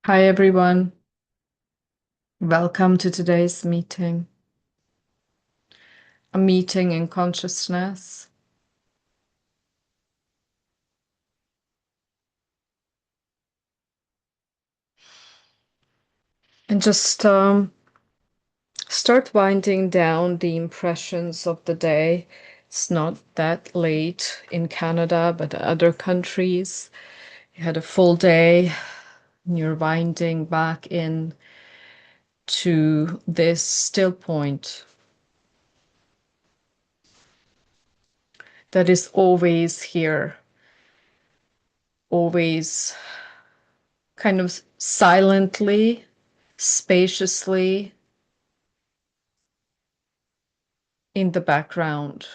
Hi, everyone. Welcome to today's meeting, a meeting in consciousness. And just start winding down the impressions of the day. It's not that late in Canada, but other countries. You had a full day, and you're winding back in to this still point that is always here, always kind of silently, spaciously in the background.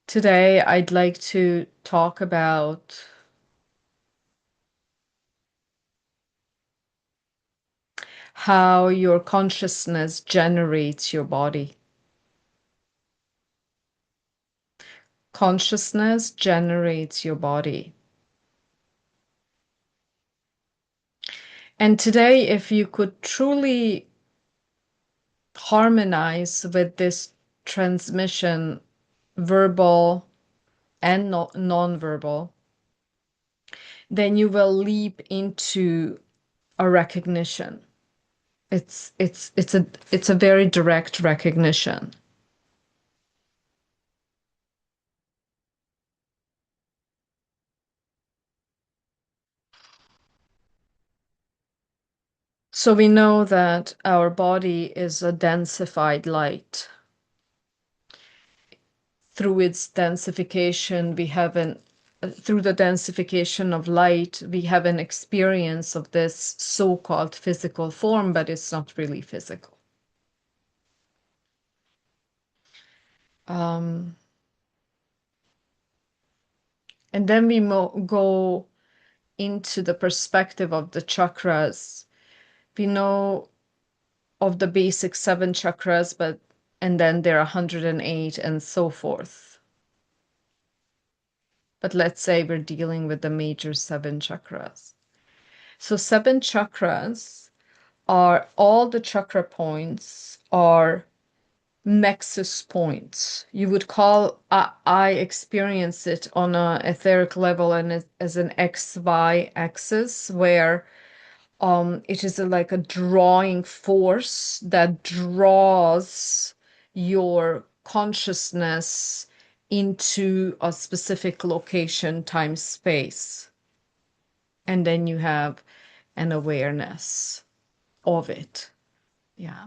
Today, I'd like to talk about how your consciousness generates your body. Consciousness generates your body. And today, if you could truly harmonize with this transmission, verbal and non-verbal, then you will leap into a recognition. It's a very direct recognition. So we know that our body is a densified light. Through its densification, through the densification of light, we have an experience of this so-called physical form, but it's not really physical. Um, and then we go into the perspective of the chakras. We know of the basic 7 chakras, and then there are 108 and so forth. But let's say we're dealing with the major 7 chakras. So 7 chakras are all the chakra points are nexus points. You would call, I experience it on an etheric level and as an XY axis where it is like a drawing force that draws your consciousness into a specific location, time, space. And then you have an awareness of it. Yeah.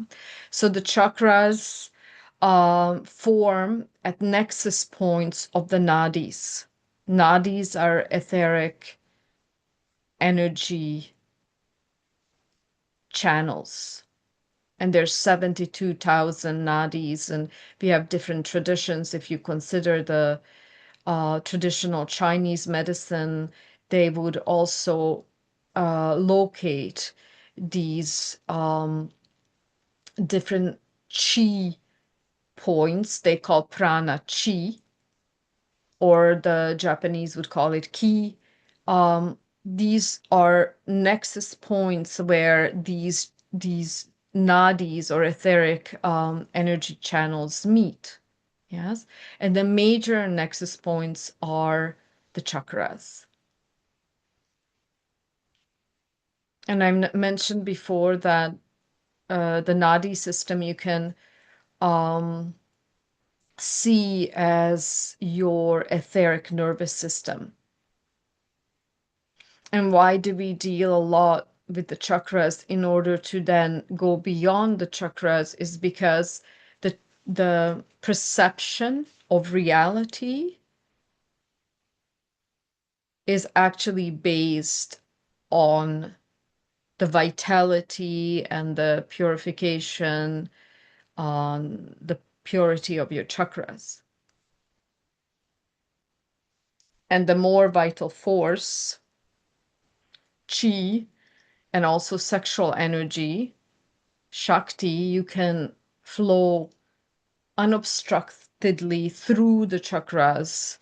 So the chakras form at nexus points of the nadis. Nadis are etheric energy channels. And there's 72,000 nadis, and we have different traditions. If you consider the traditional Chinese medicine, they would also locate these different chi points. They call prana chi, or the Japanese would call it ki. These are nexus points where these nadis or etheric energy channels meet. Yes, and the major nexus points are the chakras. And I mentioned before that the nadi system you can um, see as your etheric nervous system. And why do we deal a lot with the chakras in order to then go beyond the chakras is because the perception of reality is actually based on the vitality and the purification, on the purity of your chakras. And the more vital force, chi, and also sexual energy, Shakti, you can flow unobstructedly through the chakras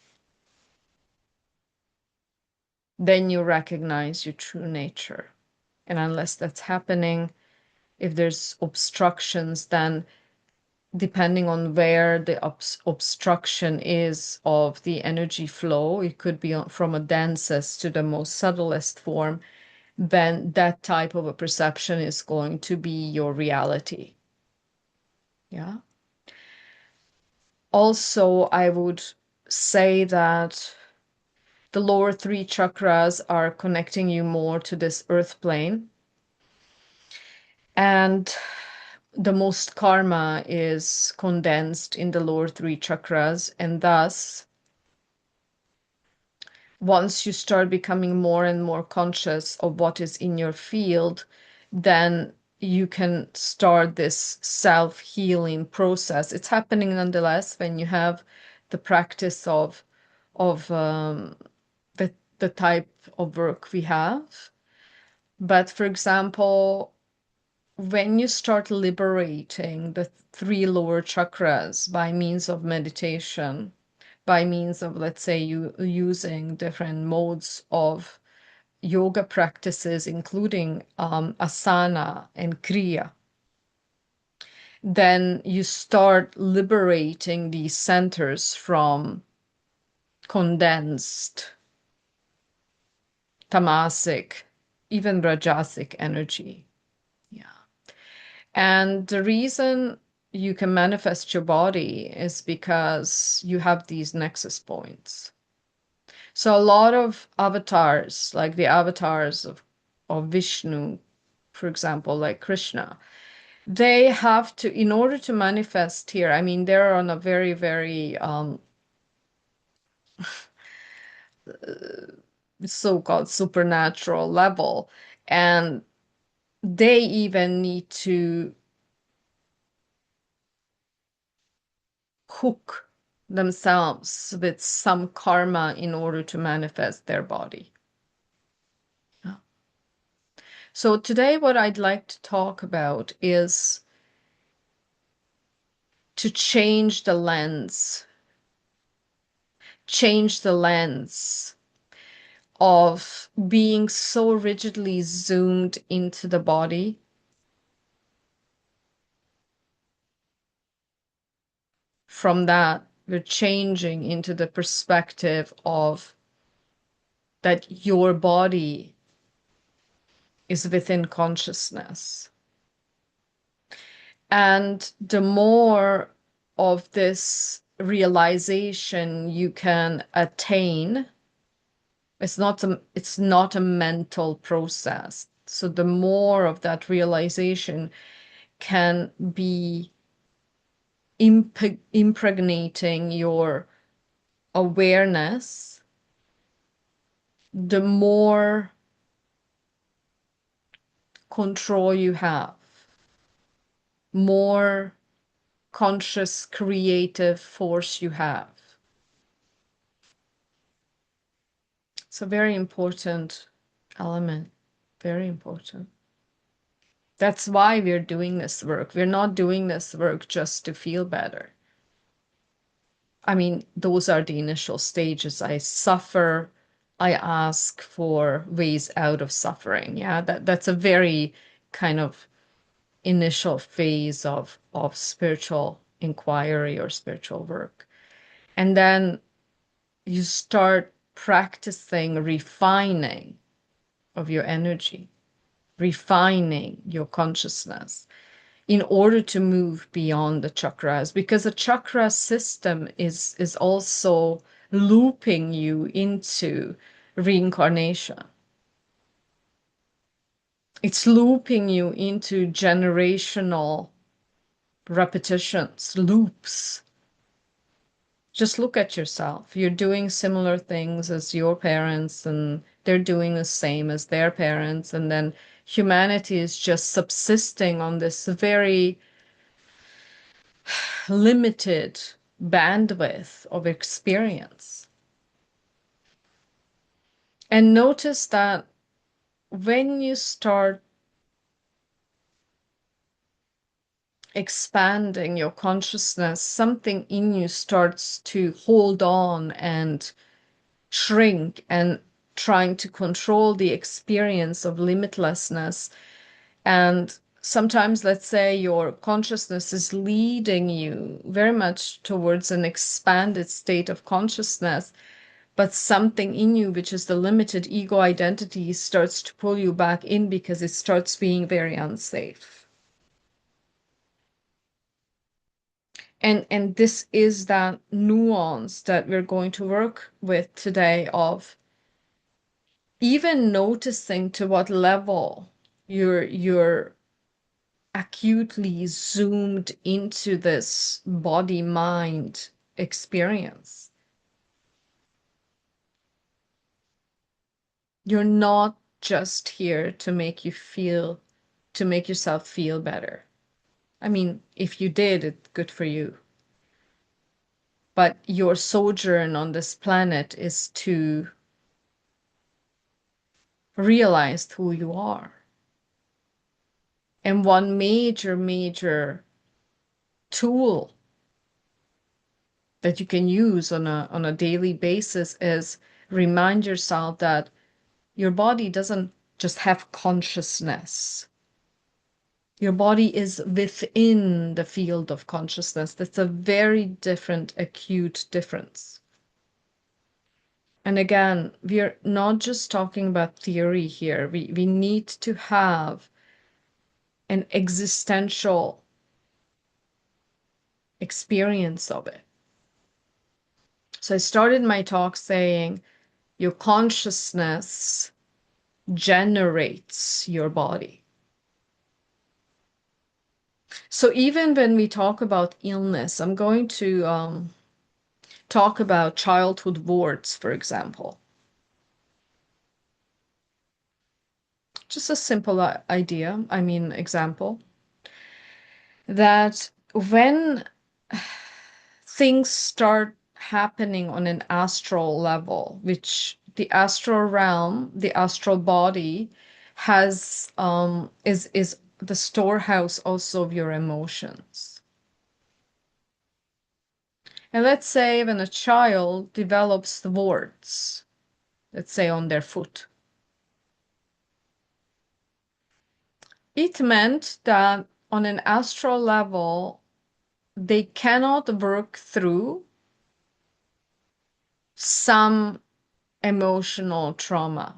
then you recognize your true nature. And unless that's happening, if there's obstructions, then depending on where the obstruction is of the energy flow, it could be from a densest to the most subtlest form, then that type of a perception is going to be your reality. Yeah. Also, I would say that the lower three chakras are connecting you more to this earth plane. And the most karma is condensed in the lower three chakras. And thus, once you start becoming more and more conscious of what is in your field, then you can start this self-healing process. It's happening nonetheless when you have the practice of the type of work we have. But for example, when you start liberating the three lower chakras by means of meditation, by means of, let's say, you using different modes of yoga practices, including asana and kriya, then you start liberating these centers from condensed tamasic, even rajasic energy. Yeah. And the reason you can manifest your body is because you have these nexus points. So a lot of avatars, like the avatars of Vishnu, for example, like Krishna, they have to, in order to manifest here, I mean, they're on a very, very so-called supernatural level. And they even need to hook themselves with some karma in order to manifest their body. So today what I'd like to talk about is to change the lens of being so rigidly zoomed into the body. From that, we're changing into the perspective of that your body is within consciousness. And the more of this realization you can attain, it's not a mental process. So the more of that realization can be impregnating your awareness, the more control you have, more conscious creative force you have. It's a very important element, very important. That's why we're doing this work. We're not doing this work just to feel better. I mean, those are the initial stages. I suffer, I ask for ways out of suffering. Yeah, that's a very kind of initial phase of spiritual inquiry or spiritual work. And then you start practicing refining of your energy, refining your consciousness in order to move beyond the chakras, because the chakra system is also looping you into reincarnation. It's looping you into generational repetitions, loops. Just look at yourself. You're doing similar things as your parents, and they're doing the same as their parents, and then humanity is just subsisting on this very limited bandwidth of experience. And notice that when you start expanding your consciousness, something in you starts to hold on and shrink and trying to control the experience of limitlessness. And sometimes, let's say, your consciousness is leading you very much towards an expanded state of consciousness, but something in you, which is the limited ego identity, starts to pull you back in because it starts being very unsafe. And this is that nuance that we're going to work with today, of even noticing to what level you're acutely zoomed into this body mind experience. You're not just here to make yourself feel better. I mean, if you did, it's good for you. But your sojourn on this planet is to realize who you are. And one major tool that you can use on a daily basis is remind yourself that your body doesn't just have consciousness. Your body is within the field of consciousness. That's a very different, acute difference. And again, we're not just talking about theory here. We need to have an existential experience of it. So I started my talk saying your consciousness generates your body. So even when we talk about illness, I'm going to talk about childhood warts, for example. Just a simple example, that when things start happening on an astral level, which the astral realm, the astral body has, is the storehouse also of your emotions. And let's say when a child develops the warts, let's say on their foot, it meant that on an astral level, they cannot work through some emotional trauma.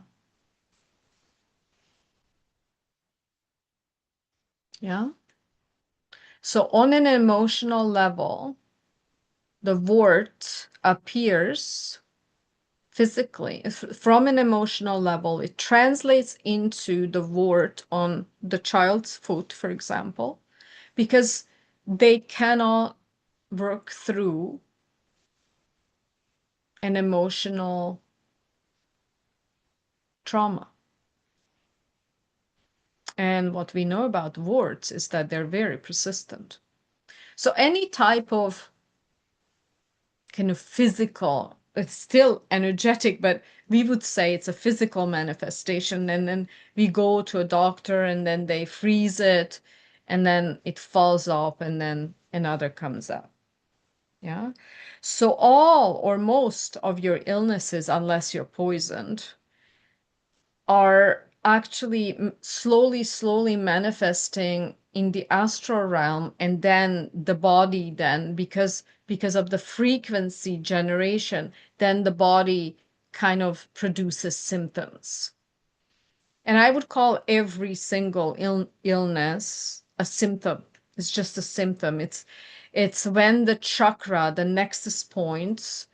Yeah. So on an emotional level, the wart appears physically. From an emotional level, it translates into the wart on the child's foot, for example, because they cannot work through an emotional trauma. And what we know about warts is that they're very persistent. So any type of kind of physical, it's still energetic, but we would say it's a physical manifestation. And then we go to a doctor and then they freeze it and then it falls off and then another comes up. Yeah. So all or most of your illnesses, unless you're poisoned, are actually slowly manifesting in the astral realm, and then the body, then because of the frequency generation, then the body kind of produces symptoms. And I would call every single illness a symptom. It's just a symptom. It's when the chakra, the nexus points,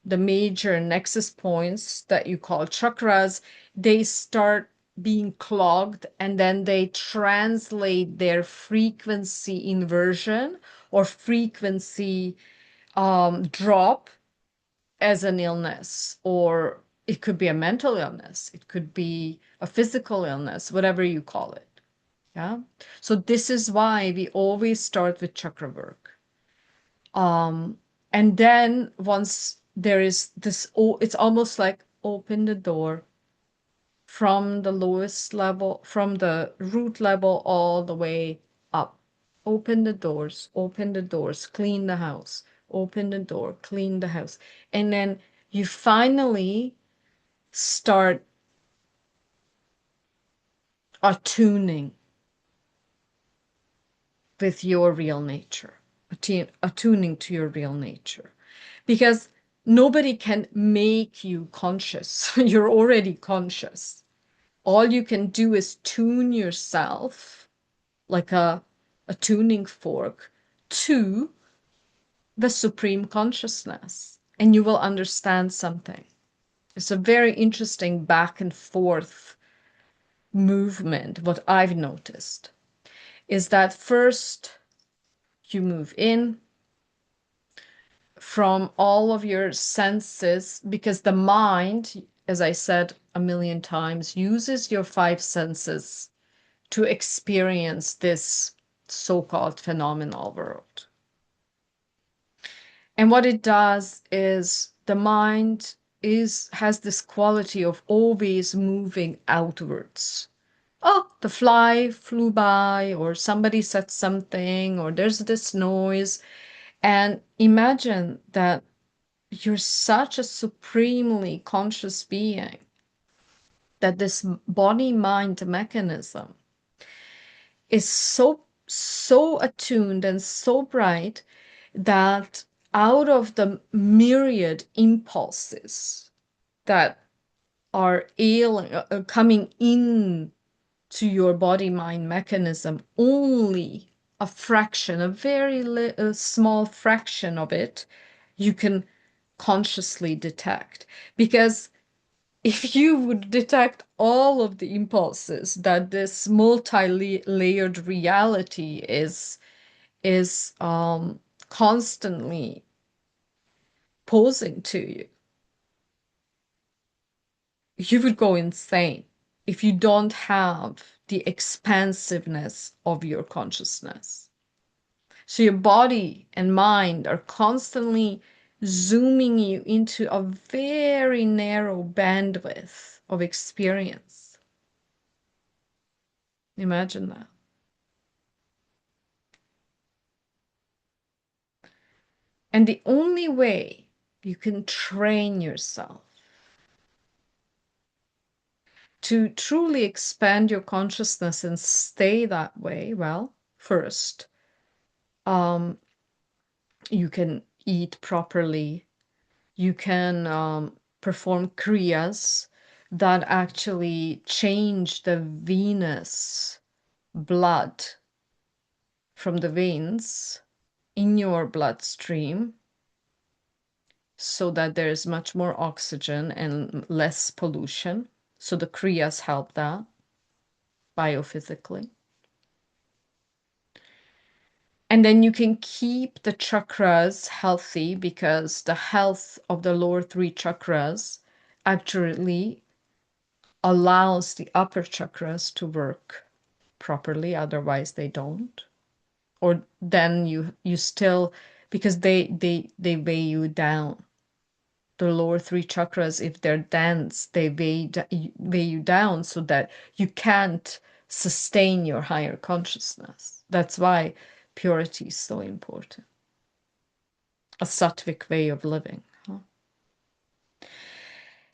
the major nexus points that you call chakras, they start being clogged, and then they translate their frequency inversion or frequency drop as an illness, or it could be a mental illness, it could be a physical illness, whatever you call it. Yeah. So this is why we always start with chakra work. And then once there is this, it's almost like open the door from the lowest level, from the root level all the way up. Open the doors, clean the house, open the door, clean the house. And then you finally start attuning with your real nature, attuning to your real nature. Because nobody can make you conscious. You're already conscious. All you can do is tune yourself like a tuning fork to the supreme consciousness, and you will understand something. It's a very interesting back and forth movement. What I've noticed is that first you move in from all of your senses, because the mind, as I said a million times, uses your five senses to experience this so-called phenomenal world. And what it does is the mind has this quality of always moving outwards. Oh, the fly flew by, or somebody said something, or there's this noise. And imagine that you're such a supremely conscious being that this body-mind mechanism is so attuned and so bright that out of the myriad impulses that are coming in to your body-mind mechanism, only a fraction, a small fraction of it, you can consciously detect. Because if you would detect all of the impulses that this multi-layered reality is constantly posing to you, you would go insane if you don't have the expansiveness of your consciousness. So your body and mind are constantly zooming you into a very narrow bandwidth of experience. Imagine that. And the only way you can train yourself to truly expand your consciousness and stay that way, well, first, you can eat properly. You can perform kriyas that actually change the venous blood from the veins in your bloodstream so that there's much more oxygen and less pollution. So the kriyas help that biophysically. And then you can keep the chakras healthy, because the health of the lower three chakras actually allows the upper chakras to work properly, otherwise they don't. Or then you still, because they weigh you down. The lower three chakras, if they're dense, they weigh you down so that you can't sustain your higher consciousness. That's why purity is so important. A sattvic way of living. Huh?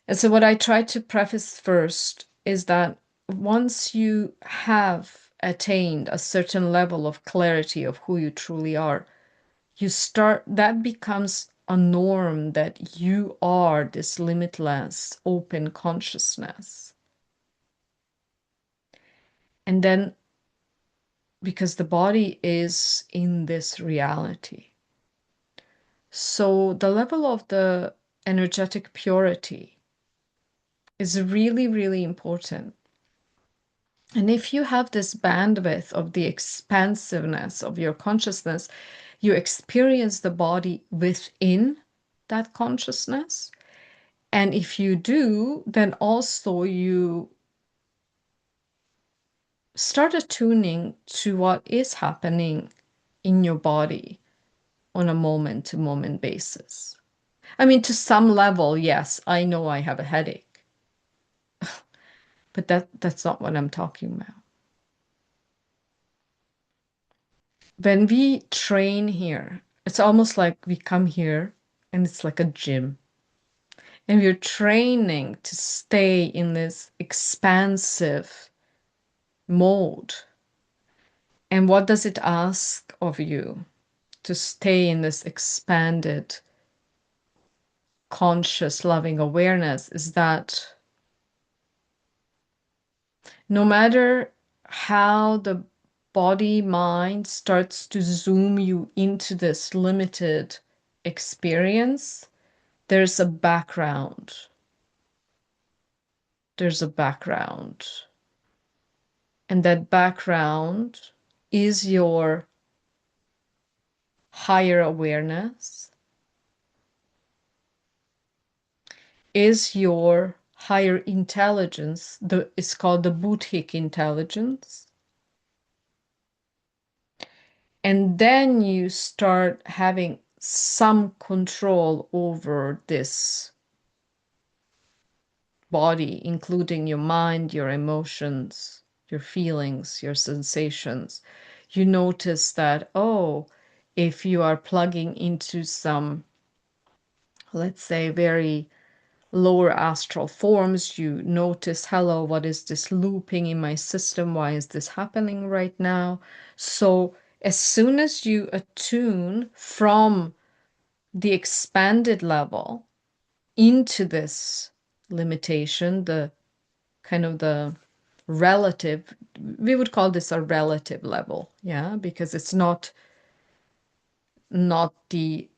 And so what I try to preface first is that once you have attained a certain level of clarity of who you truly are, that becomes a norm, that you are this limitless, open consciousness. And then, because the body is in this reality, so the level of the energetic purity is really, really important. And if you have this bandwidth of the expansiveness of your consciousness, you experience the body within that consciousness. And if you do, then also you start attuning to what is happening in your body on a moment-to-moment basis. I mean, to some level, yes, I know I have a headache, but that's not what I'm talking about. When we train here, it's almost like we come here and it's like a gym. And you're training to stay in this expansive mode. And what does it ask of you? To stay in this expanded, conscious, loving awareness is that no matter how the body mind starts to zoom you into this limited experience, there's a background. There's a background. And that background is your higher awareness, is your higher intelligence. It's called the Buddhic intelligence. And then you start having some control over this body, including your mind, your emotions, your feelings, your sensations. You notice that, oh, if you are plugging into some, let's say, very lower astral forms, you notice, hello, what is this looping in my system? Why is this happening right now? So as soon as you attune from the expanded level into this limitation, the kind of the relative, we would call this a relative level, yeah, because it's not the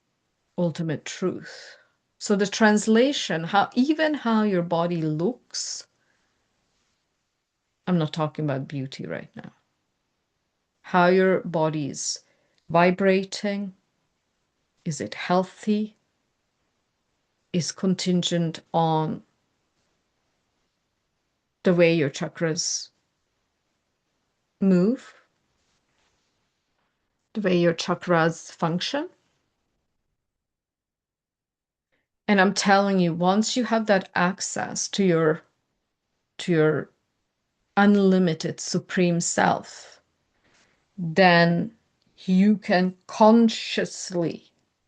ultimate truth. So the translation, how your body looks, I'm not talking about beauty right now. How your body is vibrating, is it healthy, is contingent on the way your chakras move, the way your chakras function. And I'm telling you, once you have that access to your unlimited supreme self, then you can consciously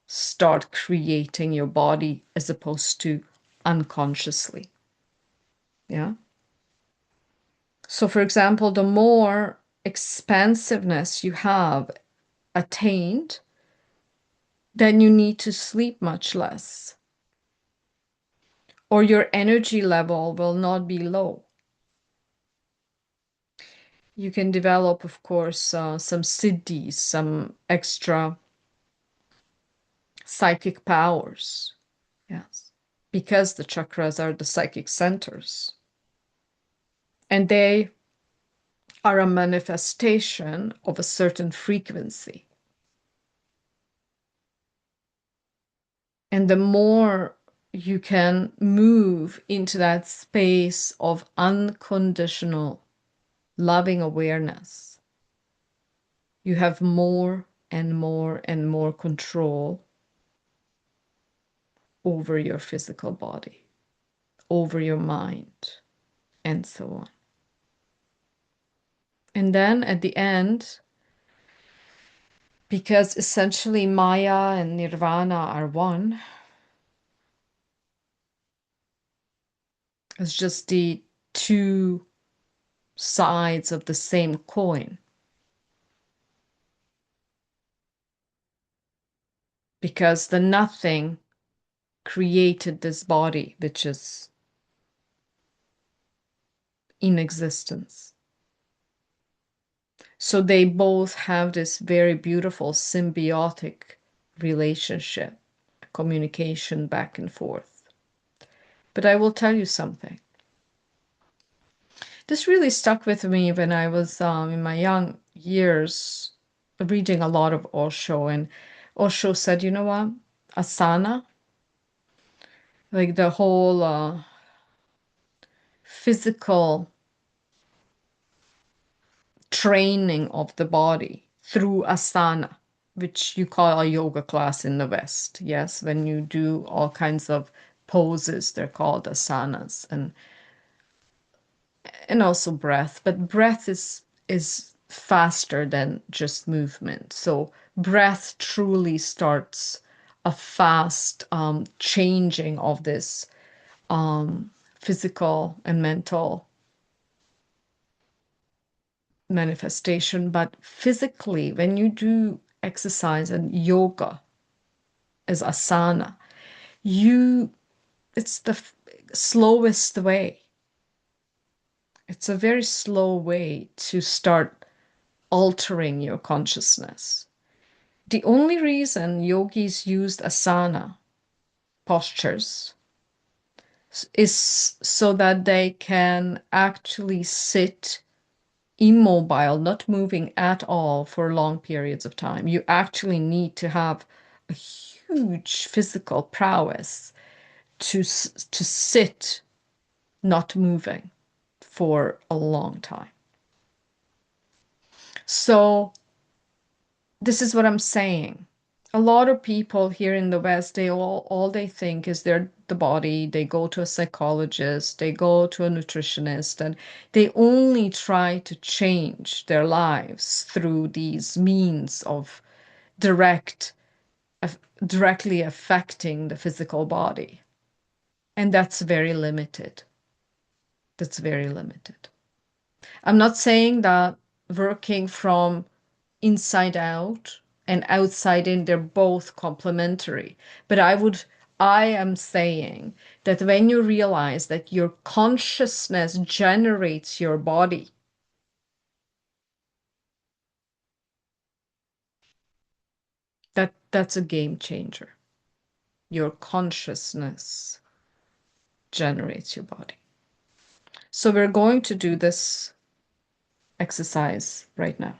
start creating your body as opposed to unconsciously. Yeah. So, for example, the more expansiveness you have attained, then you need to sleep much less, or your energy level will not be low. You can develop, of course, some siddhis, some extra psychic powers. Yes. Because the chakras are the psychic centers. And they are a manifestation of a certain frequency. And the more you can move into that space of unconditional loving awareness, you have more and more and more control over your physical body, over your mind, and so on. And then at the end, because essentially Maya and Nirvana are one, it's just the two sides of the same coin. Because the nothing created this body, which is in existence. So they both have this very beautiful symbiotic relationship, communication back and forth. But I will tell you something. This really stuck with me when I was in my young years reading a lot of Osho, and Osho said, you know what? Asana, like the whole physical training of the body through asana, which you call a yoga class in the West. Yes, when you do all kinds of poses, they're called asanas, and also breath. But breath is faster than just movement. So breath truly starts a fast changing of this. physical and mental manifestation. But physically, when you do exercise and yoga as asana, it's the slowest way. It's a very slow way to start altering your consciousness. The only reason yogis used asana postures is so that they can actually sit immobile, not moving at all for long periods of time. You actually need to have a huge physical prowess to sit not moving for a long time. So this is what I'm saying. A lot of people here in the West, all they think is they're the body. They go to a psychologist, they go to a nutritionist, and they only try to change their lives through these means of directly affecting the physical body. And that's very limited. That's very limited. I'm not saying that working from inside out and outside in, they're both complementary. But I am saying that when you realize that your consciousness generates your body, that's a game changer. Your consciousness generates your body. So we're going to do this exercise right now.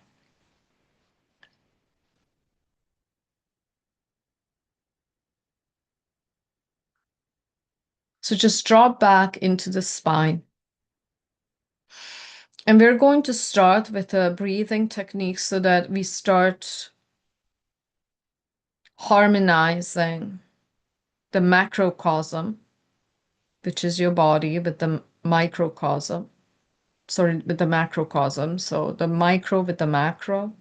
So just drop back into the spine. And we're going to start with a breathing technique so that we start harmonizing the macrocosm, which is your body, with the microcosm. Sorry, with the macrocosm. So the micro with the macro.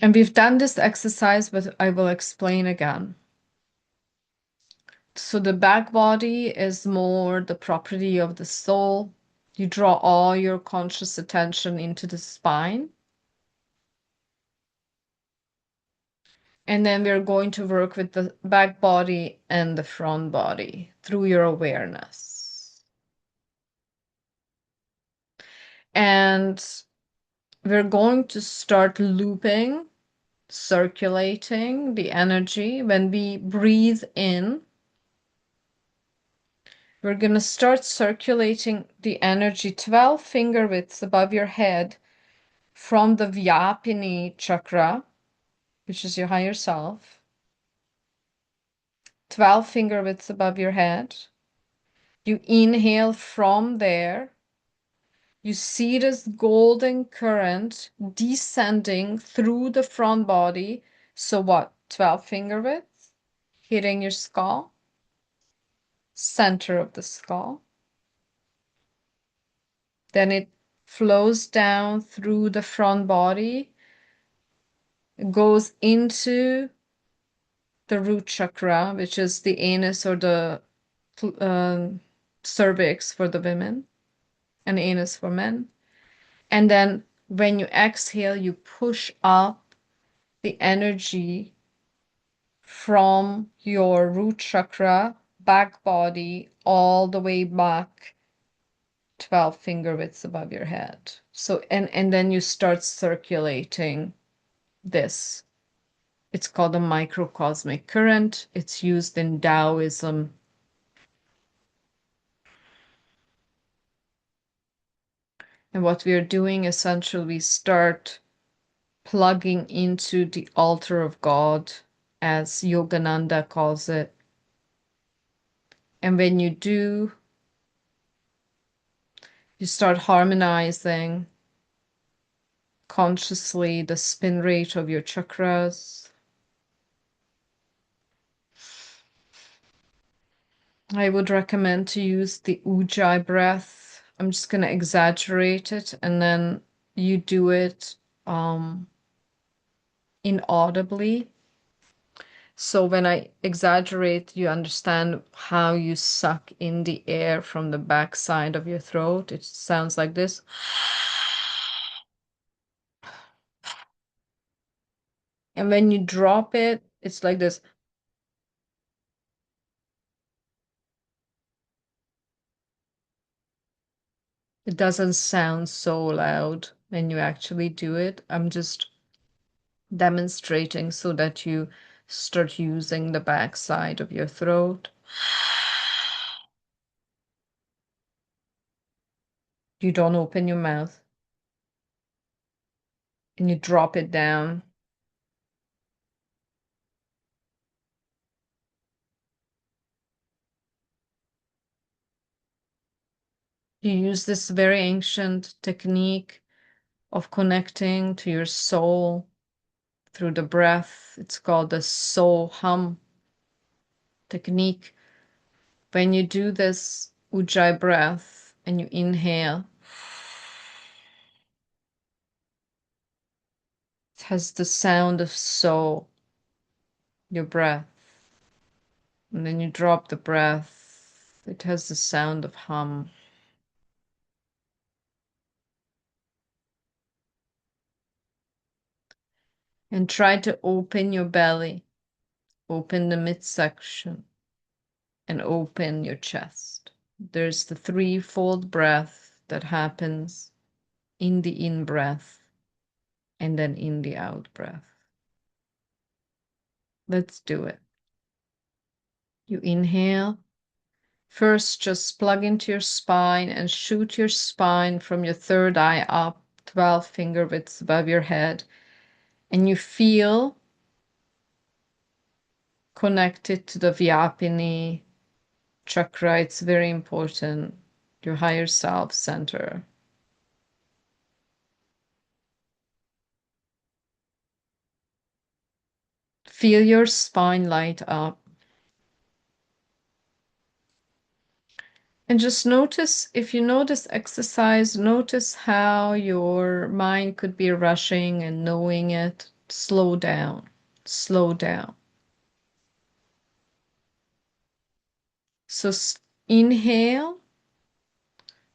And we've done this exercise, but I will explain again. So the back body is more the property of the soul. You draw all your conscious attention into the spine. And then we're going to work with the back body and the front body through your awareness. And we're going to start looping, circulating the energy. When we breathe in, we're going to start circulating the energy 12 finger widths above your head from the Vyapini chakra, which is your higher self. 12 finger widths above your head. You inhale from there. You see this golden current descending through the front body. So what? 12 finger widths, hitting your skull, center of the skull. Then it flows down through the front body, goes into the root chakra, which is the anus or the cervix for the women, and anus for men. And then when you exhale, you push up the energy from your root chakra, back body, all the way back 12 finger widths above your head. So, and then you start circulating this. It's called a microcosmic current. It's used in Taoism. And what we are doing, essentially, we start plugging into the altar of God, as Yogananda calls it. And when you do, you start harmonizing consciously the spin rate of your chakras. I would recommend to use the Ujjayi breath. I'm just going to exaggerate it, and then you do it inaudibly. So when I exaggerate, you understand how you suck in the air from the back side of your throat. It sounds like this. And when you drop it, it's like this. It doesn't sound so loud when you actually do it. I'm just demonstrating so that you start using the back side of your throat. You don't open your mouth and you drop it down. You use this very ancient technique of connecting to your soul through the breath. It's called the soul hum technique. When you do this Ujjayi breath and you inhale, it has the sound of soul, your breath. And then you drop the breath, it has the sound of hum. And try to open your belly, open the midsection, and open your chest. There's the threefold breath that happens in the in breath and then in the out breath. Let's do it. You inhale. First, just plug into your spine and shoot your spine from your third eye up, 12 finger widths above your head. And you feel connected to the Vyapini chakra. It's very important, your higher self center. Feel your spine light up. And just notice, if you notice exercise, notice how your mind could be rushing and knowing it. Slow down, slow down. So inhale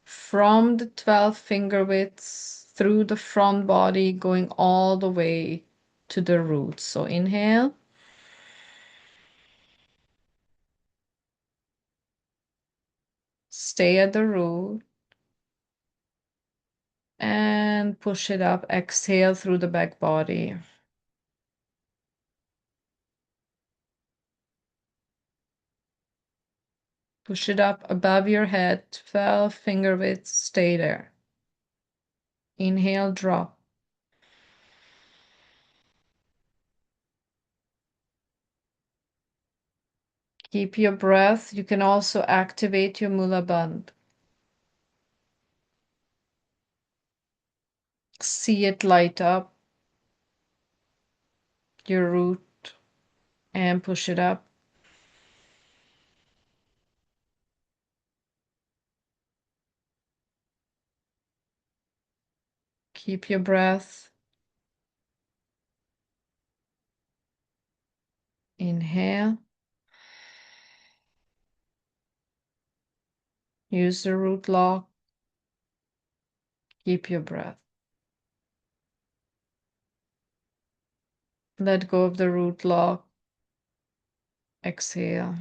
from the 12 finger widths through the front body, going all the way to the root. So inhale. Stay at the root and push it up. Exhale through the back body. Push it up above your head, 12 finger widths. Stay there. Inhale, drop. Keep your breath. You can also activate your Mula Bandh. See it light up your root and push it up. Keep your breath. Inhale. Use the root lock. Keep your breath. Let go of the root lock. Exhale.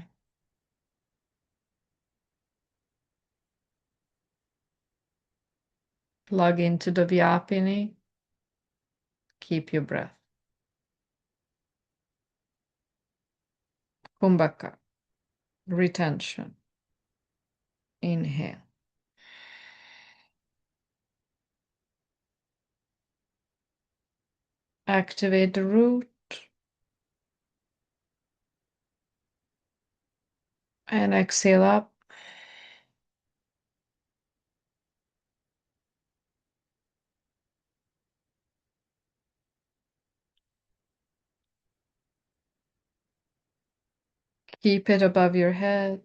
Plug into the Vyapini. Keep your breath. Kumbhaka. Retention. Inhale. Activate the root and exhale up. Keep it above your head.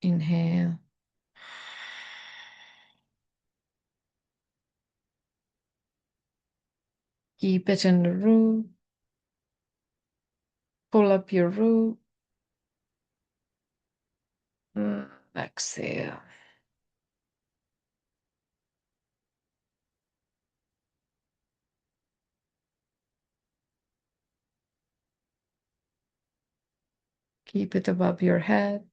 Inhale. Keep it in the root. Pull up your root. Exhale. Keep it above your head.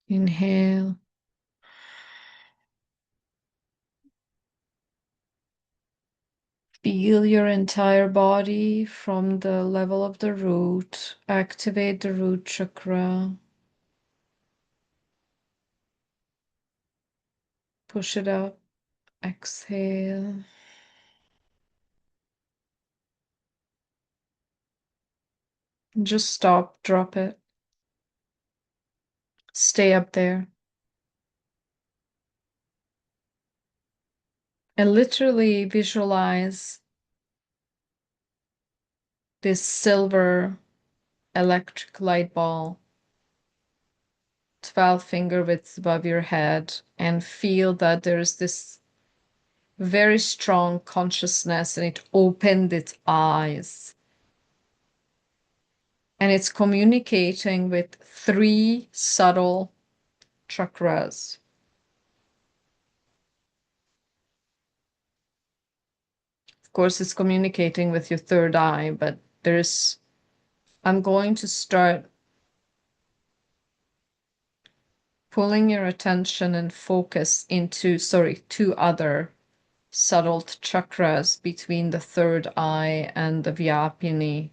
Inhale. Feel your entire body from the level of the root. Activate the root chakra. Push it up. Exhale. Just stop, drop it. Stay up there. And literally visualize this silver electric light ball, 12 finger width above your head, and feel that there's this very strong consciousness and it opened its eyes. And it's communicating with 3 subtle chakras. Of course, it's communicating with your third eye, but I'm going to start pulling your attention and focus into, 2 other subtle chakras between the third eye and the Vyapini.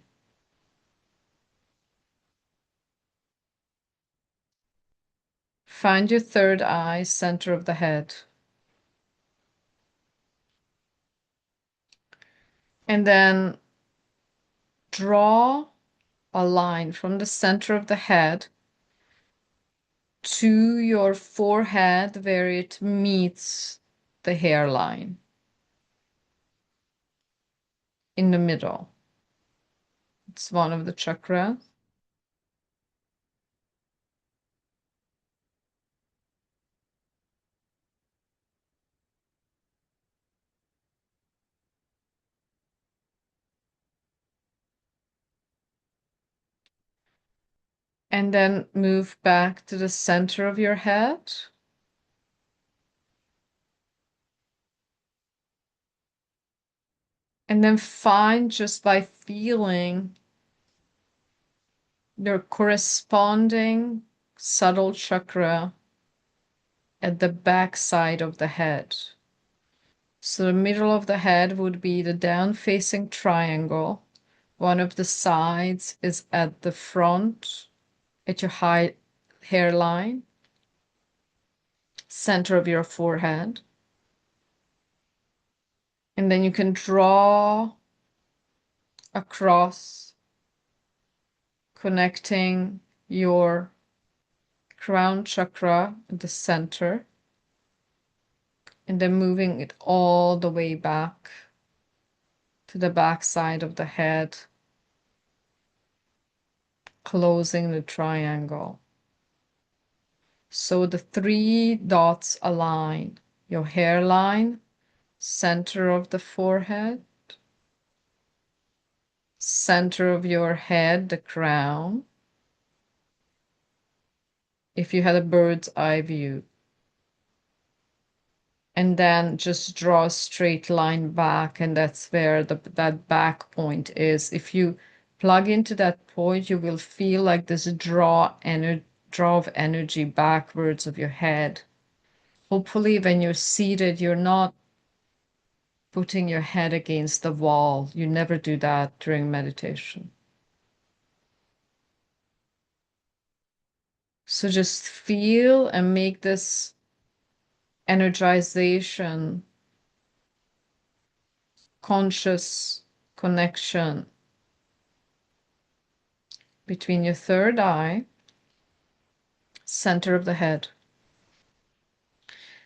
Find your third eye, center of the head. And then draw a line from the center of the head to your forehead where it meets the hairline in the middle. It's one of the chakras. And then move back to the center of your head. And then find, just by feeling, your corresponding subtle chakra at the back side of the head. So the middle of the head would be the down-facing triangle. One of the sides is at the front, at your high hairline, center of your forehead. And then you can draw across, connecting your crown chakra at the center, and then moving it all the way back to the back side of the head, closing the triangle. So the 3 dots align: your hairline, center of the forehead, center of your head, the crown, if you had a bird's eye view. And then just draw a straight line back, and that's where that back point is. If you plug into that point, you will feel like this draw of energy backwards of your head. Hopefully, when you're seated, you're not putting your head against the wall. You never do that during meditation. So just feel and make this energization, conscious connection between your third eye, center of the head,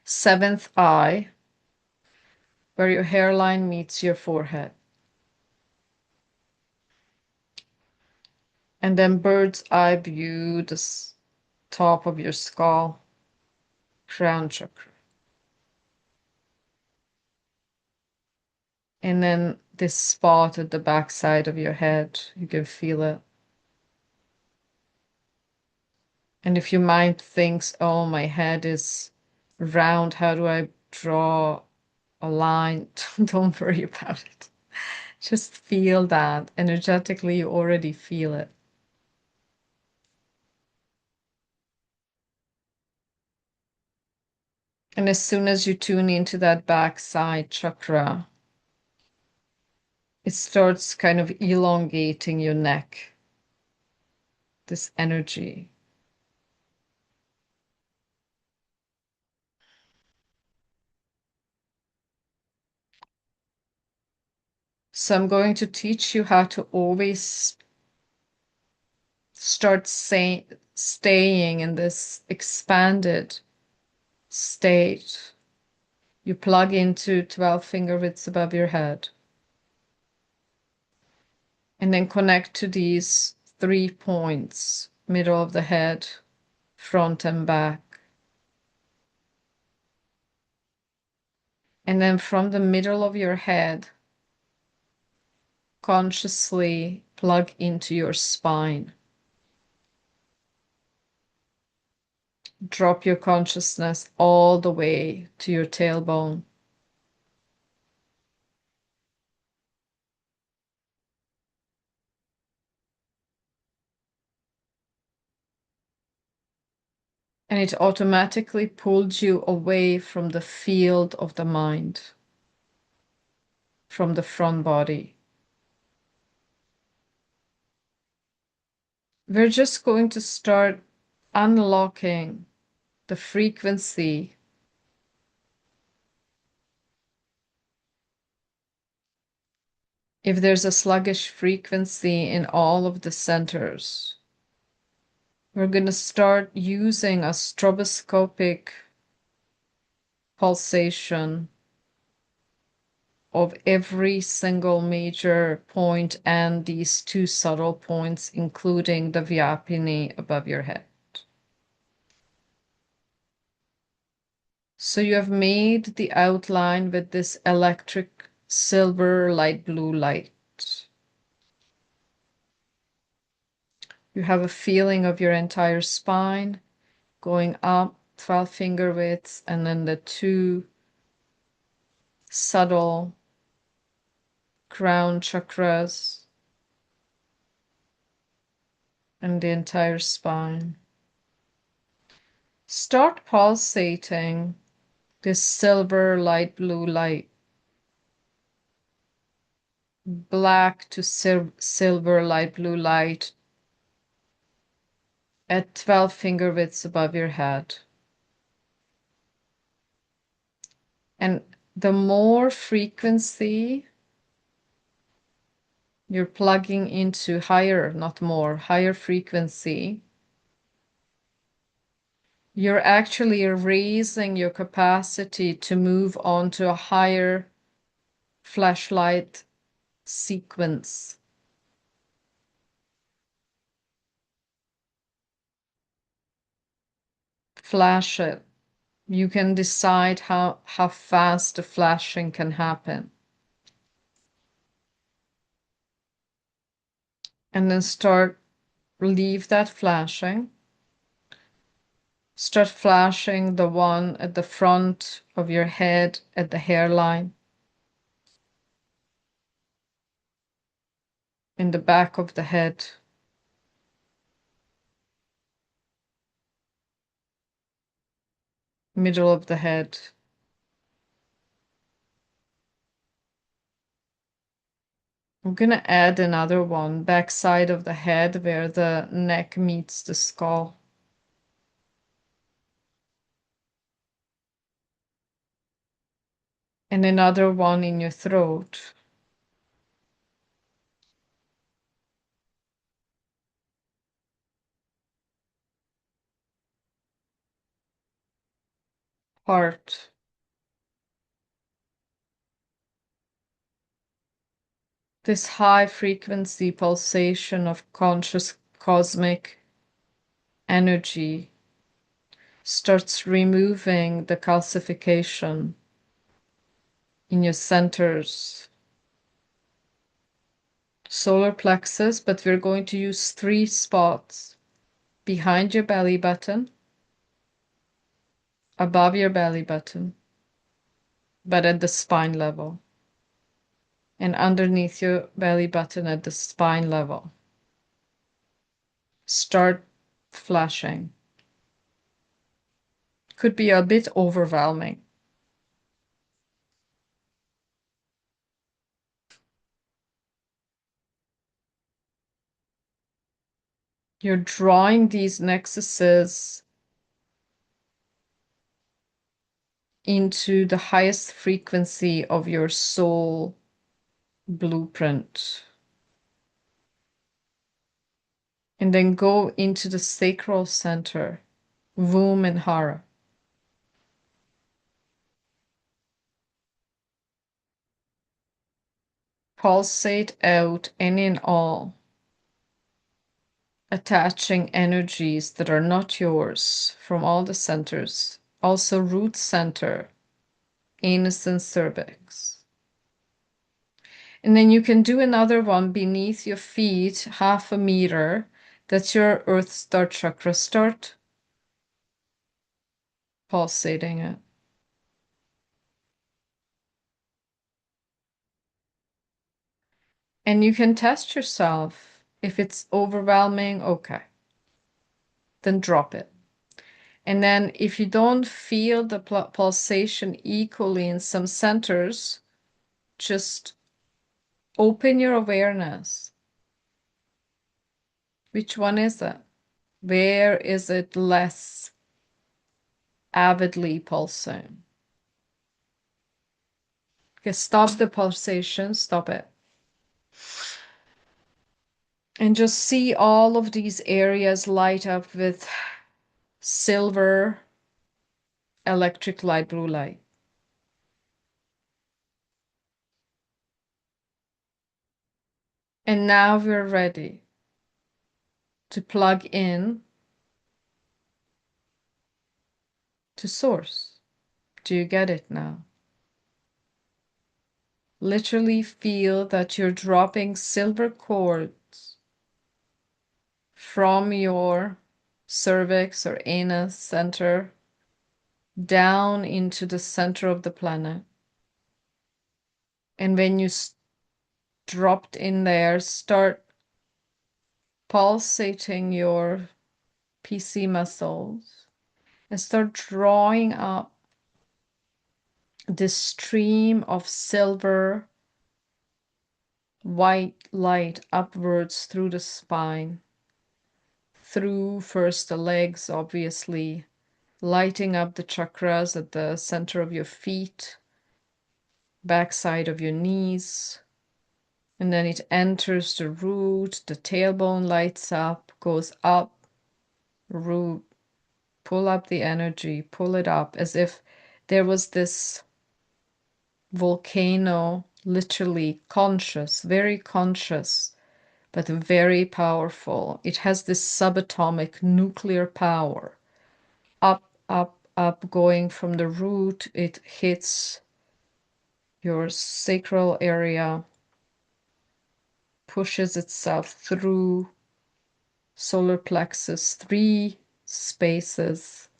7th eye, where your hairline meets your forehead, and then bird's eye view, the top of your skull, crown chakra. And then this spot at the back side of your head, you can feel it. And if your mind thinks, oh, my head is round, how do I draw a line? Don't worry about it. Just feel that. Energetically, you already feel it. And as soon as you tune into that backside chakra, it starts kind of elongating your neck, this energy. So I'm going to teach you how to always start staying in this expanded state. You plug into 12 finger widths above your head. And then connect to these 3 points, middle of the head, front and back. And then from the middle of your head, consciously plug into your spine. Drop your consciousness all the way to your tailbone. And it automatically pulled you away from the field of the mind, from the front body. We're just going to start unlocking the frequency if there's a sluggish frequency in all of the centers. We're going to start using a stroboscopic pulsation of every single major point and these 2 subtle points, including the Vyapini above your head. So you have made the outline with this electric silver light blue light. You have a feeling of your entire spine going up 12 finger widths, and then the 2 subtle crown chakras and the entire spine. Start pulsating this silver light blue light, black to silver light blue light at 12 finger widths above your head. And the more frequency you're plugging into, higher, not more, higher frequency, you're actually raising your capacity to move on to a higher flashlight sequence. Flash it. You can decide how fast the flashing can happen. And then leave that flashing. Start flashing the one at the front of your head, at the hairline, in the back of the head, middle of the head. I'm gonna add another one, back side of the head where the neck meets the skull. And another one in your throat. Heart. This high frequency pulsation of conscious cosmic energy starts removing the calcification in your centers. Solar plexus, but we're going to use 3 spots: behind your belly button, above your belly button, but at the spine level, and underneath your belly button at the spine level. Start flashing. Could be a bit overwhelming. You're drawing these nexuses into the highest frequency of your soul blueprint. And then go into the sacral center, womb and hara. Pulsate out any and all attaching energies that are not yours from all the centers. Also root center, anus and cervix. And then you can do another one beneath your feet, 1/2 meter. That's your Earth Star chakra. Start pulsating it. And you can test yourself. If it's overwhelming, okay, then drop it. And then if you don't feel the pulsation equally in some centers, just open your awareness. Which one is it? Where is it less avidly pulsing? Okay, stop the pulsation, stop it. And just see all of these areas light up with silver, electric light, blue light. And now we're ready to plug in to source. Do you get it now? Literally feel that you're dropping silver cords from your cervix or anus center down into the center of the planet. And when you dropped in there, start pulsating your PC muscles and start drawing up this stream of silver white light upwards through the spine, through first the legs, obviously, lighting up the chakras at the center of your feet, backside of your knees, and then it enters the root, the tailbone lights up, goes up, root, pull up the energy, pull it up as if there was this volcano, literally conscious, very conscious, but very powerful. It has this subatomic nuclear power. Up, up, up, going from the root, it hits your sacral area, pushes itself through solar plexus, 3 spaces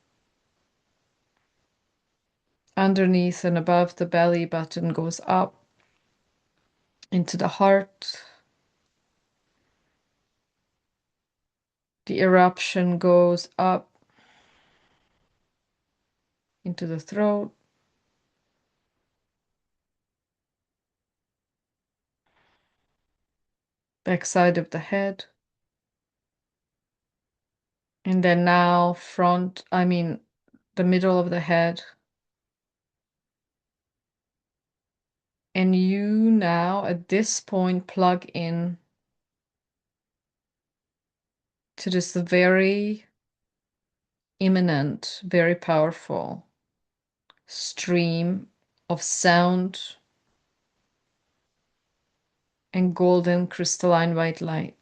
underneath and above the belly button, goes up into the heart. The eruption goes up into the throat, backside of the head, and then now the middle of the head. And you now at this point plug in to this very imminent, very powerful stream of sound and golden crystalline white light.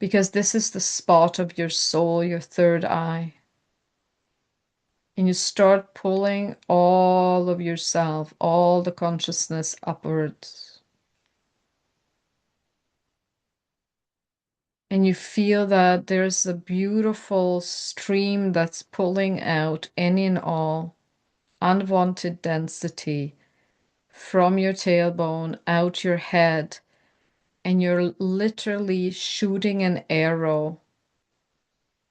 because this is the spot of your soul, your third eye. And you start pulling all of yourself, all the consciousness upwards. And you feel that there's a beautiful stream that's pulling out any and all unwanted density from your tailbone, out your head, and you're literally shooting an arrow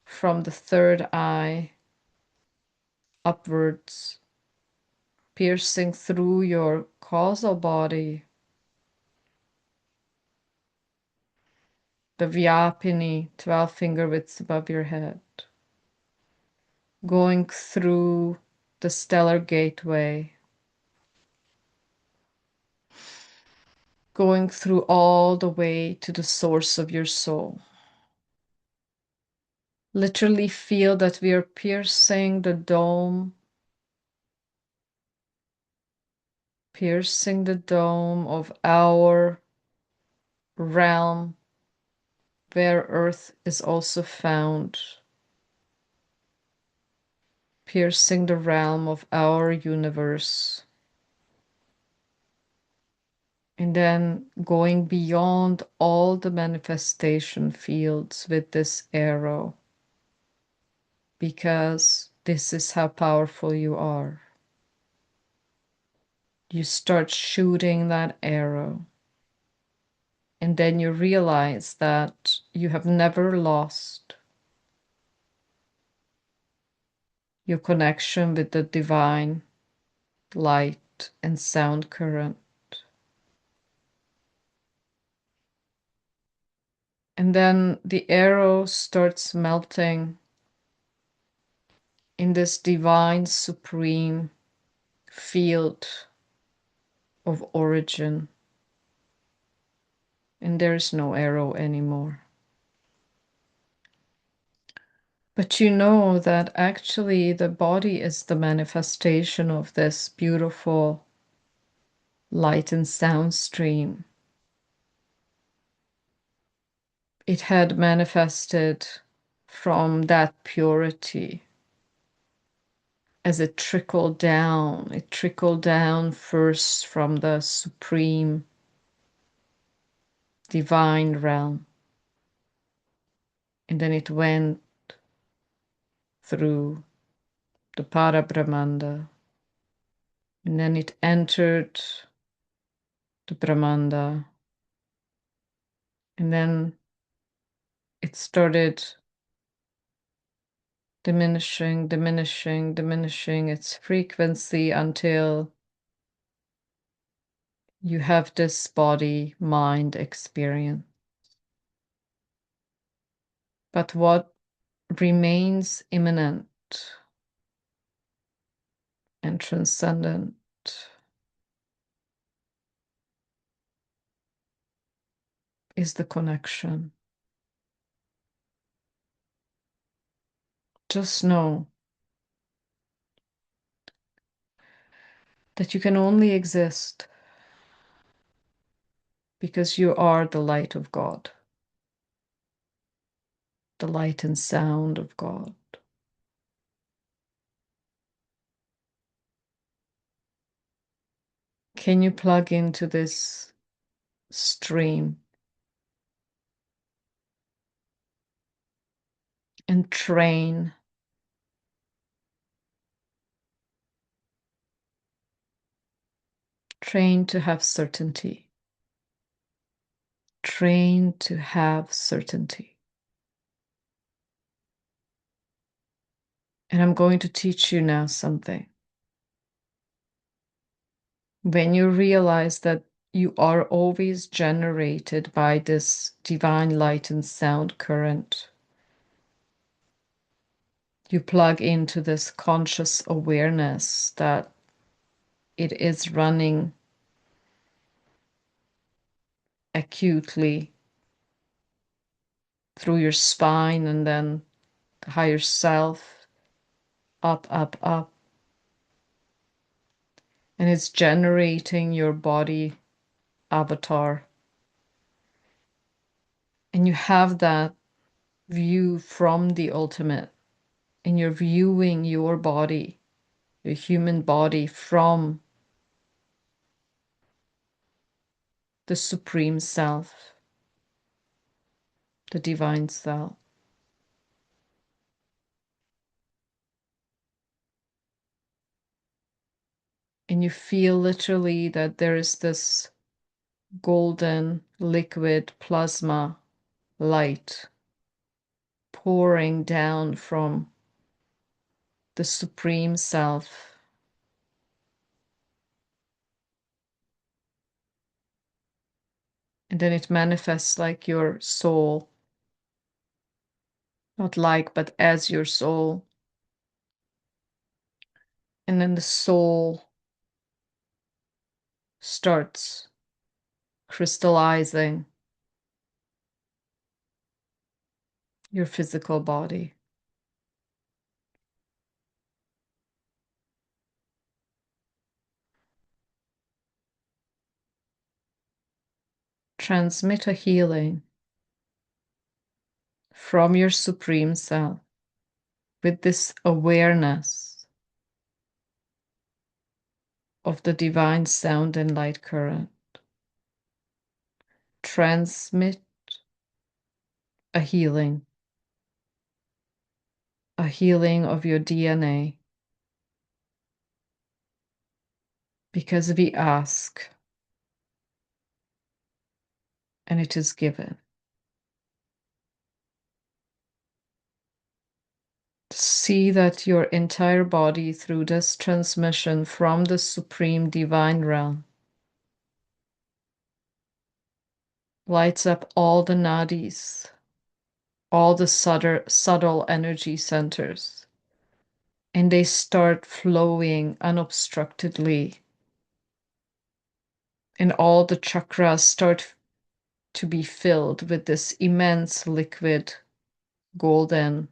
from the third eye upwards, piercing through your causal body, the Vyapini, 12 finger widths above your head, going through the stellar gateway, going through all the way to the source of your soul. Literally feel that we are piercing the dome, of our realm where Earth is also found, piercing the realm of our universe, and then going beyond all the manifestation fields with this arrow, because this is how powerful you are. You start shooting that arrow, and then you realize that you have never lost your connection with the divine light and sound current. And then the arrow starts melting in this divine supreme field of origin. And there is no arrow anymore. But you know that actually the body is the manifestation of this beautiful light and sound stream. It had manifested from that purity as it trickled down. It trickled down first from the supreme divine realm, and then it went through the Parabrahmanda, and then it entered the Brahmanda, and then it started diminishing its frequency until you have this body mind experience. But what remains immanent and transcendent is the connection. Just know that you can only exist because you are the light of God, the light and sound of God. Can you plug into this stream and train to have certainty? Train to have certainty. And I'm going to teach you now something. When you realize that you are always generated by this divine light and sound current, you plug into this conscious awareness that it is running acutely through your spine and then the higher self, up, up, up. And it's generating your body avatar. And you have that view from the ultimate, and you're viewing your body, your human body, from the Supreme Self, the Divine Self. And you feel literally that there is this golden liquid plasma light pouring down from the Supreme Self. And then it manifests like your soul, not like, but as your soul. And then the soul starts crystallizing your physical body. Transmit a healing from your Supreme Self with this awareness of the divine sound and light current. Transmit a healing of your DNA, because we ask and it is given. See that your entire body, through this transmission from the Supreme Divine Realm, lights up all the nadis, all the subtle energy centers, and they start flowing unobstructedly. And all the chakras start to be filled with this immense liquid, golden,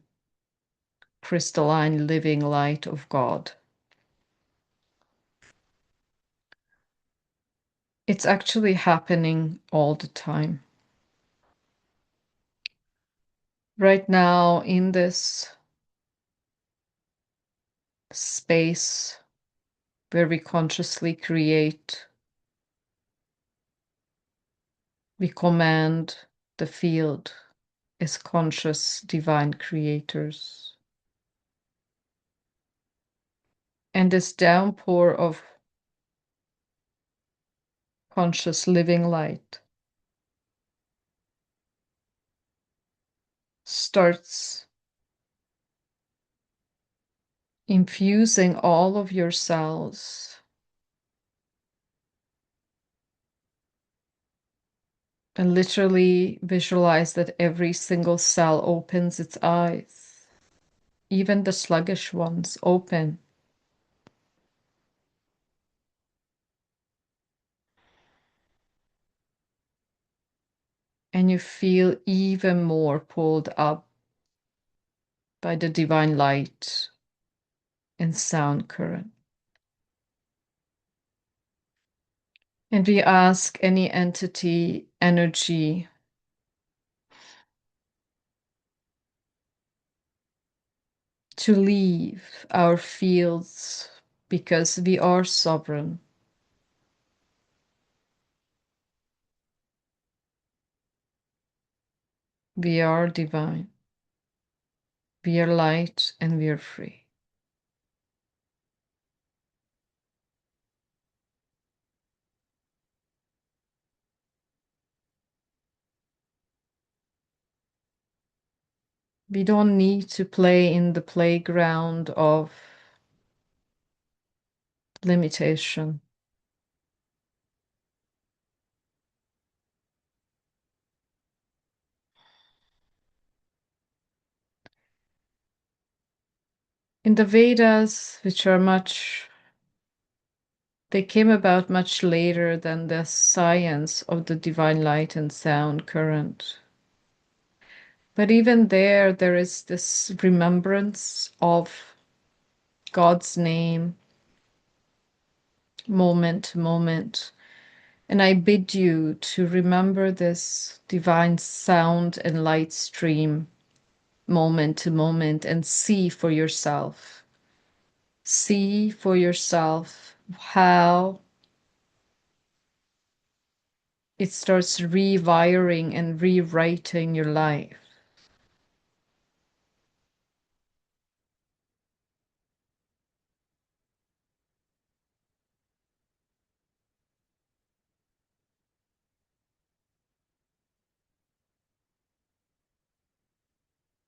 crystalline, living light of God. It's actually happening all the time. Right now, in this space where we consciously create, we command the field as conscious divine creators. And this downpour of conscious living light starts infusing all of your cells, and literally visualize that every single cell opens its eyes, even the sluggish ones open. And you feel even more pulled up by the divine light and sound current. And we ask any entity, energy, to leave our fields, because we are sovereign. We are divine. We are light and we are free. We don't need to play in the playground of limitation. In the Vedas, which are they came about much later than the science of the divine light and sound current. But even there is this remembrance of God's name, moment to moment. And I bid you to remember this divine sound and light stream moment to moment and see for yourself. See for yourself how it starts rewiring and rewriting your life.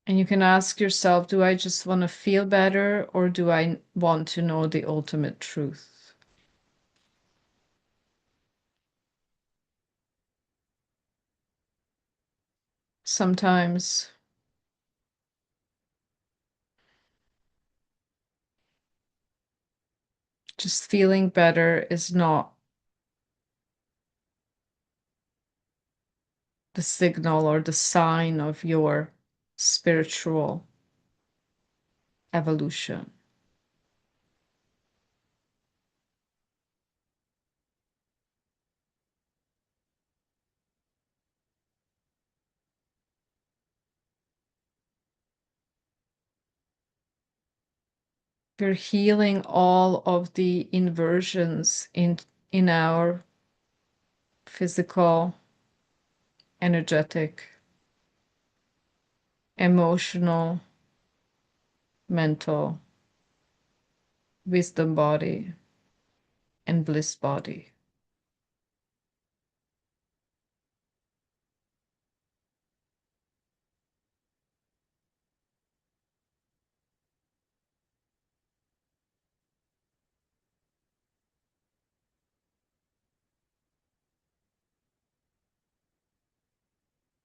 And you can ask yourself, do I just want to feel better, or do I want to know the ultimate truth? Sometimes just feeling better is not the signal or the sign of your spiritual evolution. We're healing all of the inversions in our physical, energetic, emotional, mental, wisdom body, and bliss body.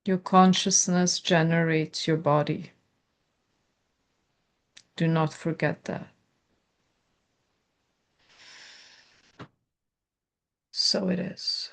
Your consciousness generates your body. Do not forget that. So it is.